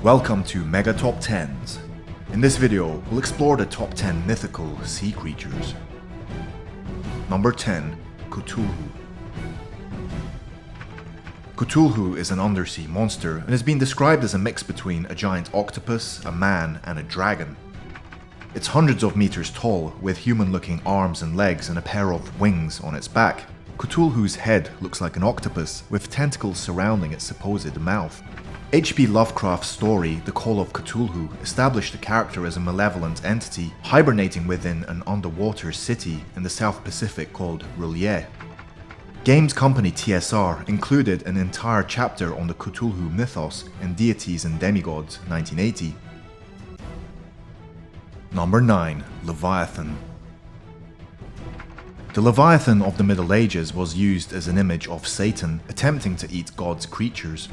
Welcome to Mega Top 10s. In this video, we'll explore the top 10 mythical sea creatures. Number 10. Cthulhu. Cthulhu is an undersea monster and has been described as a mix between a giant octopus, a man, and a dragon. It's hundreds of meters tall, with human-looking arms and legs and a pair of wings on its back. Cthulhu's head looks like an octopus, with tentacles surrounding its supposed mouth. H.P. Lovecraft's story, The Call of Cthulhu, established the character as a malevolent entity hibernating within an underwater city in the South Pacific called R'lyeh. Games company TSR included an entire chapter on the Cthulhu mythos in Deities and Demigods 1980. Number 9. Leviathan. The Leviathan of the Middle Ages was used as an image of Satan attempting to eat God's creatures.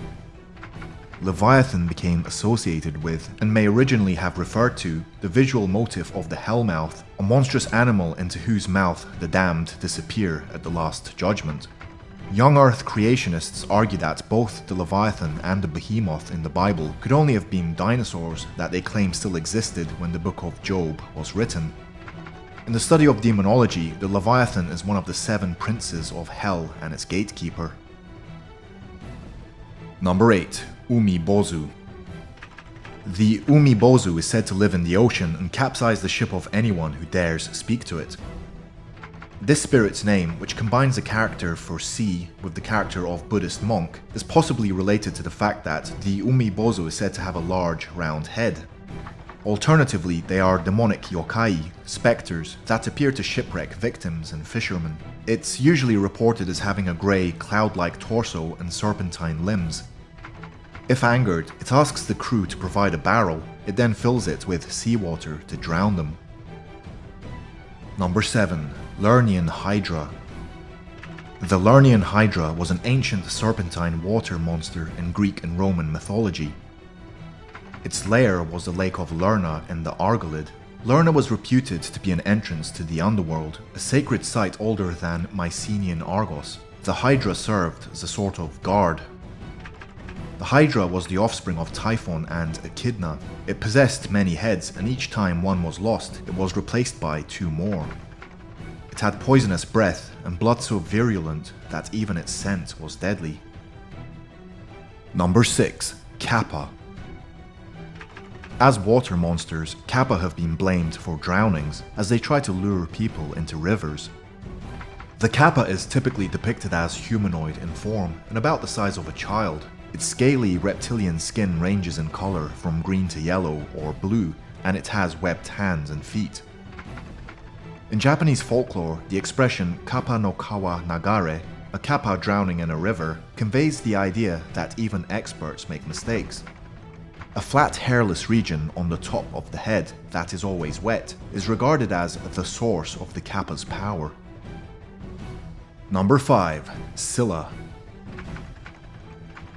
Leviathan became associated with, and may originally have referred to, the visual motif of the Hellmouth, a monstrous animal into whose mouth the damned disappear at the Last Judgment. Young Earth creationists argue that both the Leviathan and the Behemoth in the Bible could only have been dinosaurs that they claim still existed when the Book of Job was written. In the study of demonology, the Leviathan is one of the 7 princes of Hell and its gatekeeper. Number 8. Umi Bozo. The Umi Bozo is said to live in the ocean and capsize the ship of anyone who dares speak to it. This spirit's name, which combines the character for sea with the character of Buddhist monk, is possibly related to the fact that the Umi Bozo is said to have a large, round head. Alternatively, they are demonic yokai, specters, that appear to shipwreck victims and fishermen. It's usually reported as having a grey, cloud-like torso and serpentine limbs. If angered, it asks the crew to provide a barrel. It then fills it with seawater to drown them. Number 7. Lernaean Hydra. The Lernaean Hydra was an ancient serpentine water monster in Greek and Roman mythology. Its lair was the Lake of Lerna in the Argolid. Lerna was reputed to be an entrance to the underworld, a sacred site older than Mycenaean Argos. The Hydra served as a sort of guard. The Hydra was the offspring of Typhon and Echidna. It possessed many heads, and each time one was lost, it was replaced by 2 more. It had poisonous breath and blood so virulent that even its scent was deadly. Number 6. Kappa. As water monsters, Kappa have been blamed for drownings, as they try to lure people into rivers. The Kappa is typically depicted as humanoid in form and about the size of a child. Its scaly reptilian skin ranges in color from green to yellow or blue, and it has webbed hands and feet. In Japanese folklore, the expression Kappa no kawa nagare, a kappa drowning in a river, conveys the idea that even experts make mistakes. A flat hairless region on the top of the head that is always wet is regarded as the source of the kappa's power. Number 5. Scylla.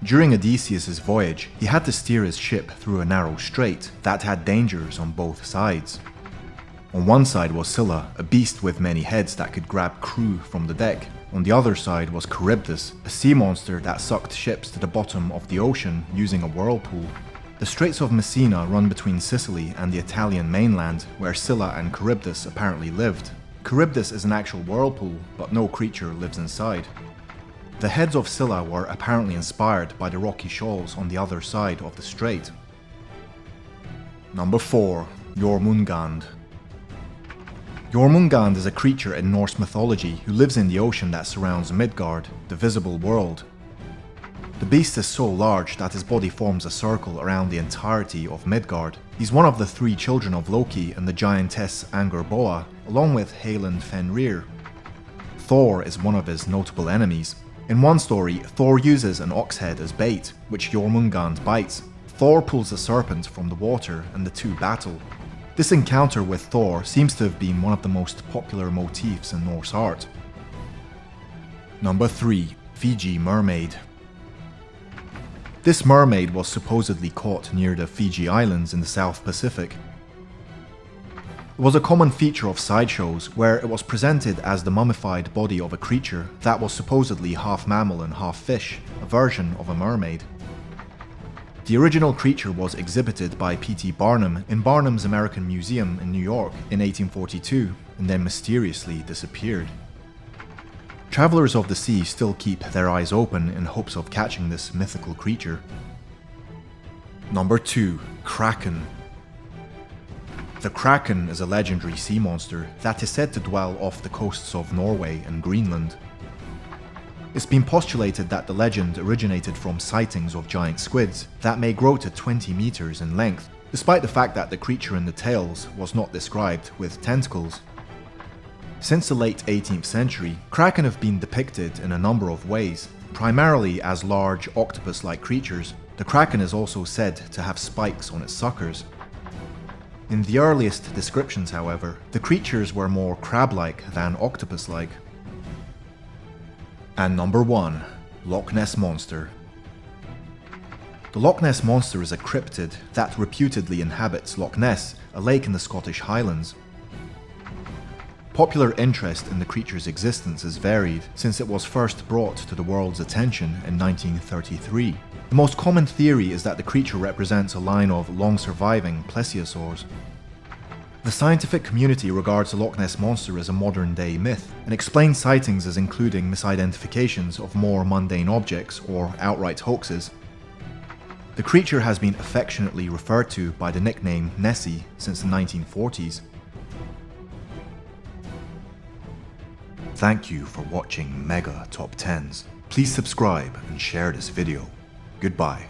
During Odysseus' voyage, he had to steer his ship through a narrow strait that had dangers on both sides. On one side was Scylla, a beast with many heads that could grab crew from the deck. On the other side was Charybdis, a sea monster that sucked ships to the bottom of the ocean using a whirlpool. The Straits of Messina run between Sicily and the Italian mainland, where Scylla and Charybdis apparently lived. Charybdis is an actual whirlpool, but no creature lives inside. The heads of Scylla were apparently inspired by the rocky shoals on the other side of the strait. Number 4. Jormungand. Jormungand is a creature in Norse mythology who lives in the ocean that surrounds Midgard, the visible world. The beast is so large that his body forms a circle around the entirety of Midgard. He's one of the 3 children of Loki and the giantess Angerboa, along with Halland Fenrir. Thor is one of his notable enemies. In one story, Thor uses an ox head as bait, which Jormungand bites. Thor pulls a serpent from the water and the 2 battle. This encounter with Thor seems to have been one of the most popular motifs in Norse art. Number 3. Fiji Mermaid. This mermaid was supposedly caught near the Fiji Islands in the South Pacific. It was a common feature of sideshows where it was presented as the mummified body of a creature that was supposedly half mammal and half fish, a version of a mermaid. The original creature was exhibited by P.T. Barnum in Barnum's American Museum in New York in 1842 and then mysteriously disappeared. Travelers of the sea still keep their eyes open in hopes of catching this mythical creature. Number 2. Kraken. The Kraken is a legendary sea monster that is said to dwell off the coasts of Norway and Greenland. It's been postulated that the legend originated from sightings of giant squids that may grow to 20 meters in length, despite the fact that the creature in the tales was not described with tentacles. Since the late 18th century, Kraken have been depicted in a number of ways, primarily as large octopus-like creatures. The Kraken is also said to have spikes on its suckers. In the earliest descriptions, however, the creatures were more crab-like than octopus-like. And number 1. Loch Ness Monster. The Loch Ness Monster is a cryptid that reputedly inhabits Loch Ness, a lake in the Scottish Highlands. Popular interest in the creature's existence is varied since it was first brought to the world's attention in 1933. The most common theory is that the creature represents a line of long-surviving plesiosaurs. The scientific community regards the Loch Ness Monster as a modern-day myth, and explains sightings as including misidentifications of more mundane objects or outright hoaxes. The creature has been affectionately referred to by the nickname Nessie since the 1940s. Thank you for watching Mega Top 10s. Please subscribe and share this video. Goodbye.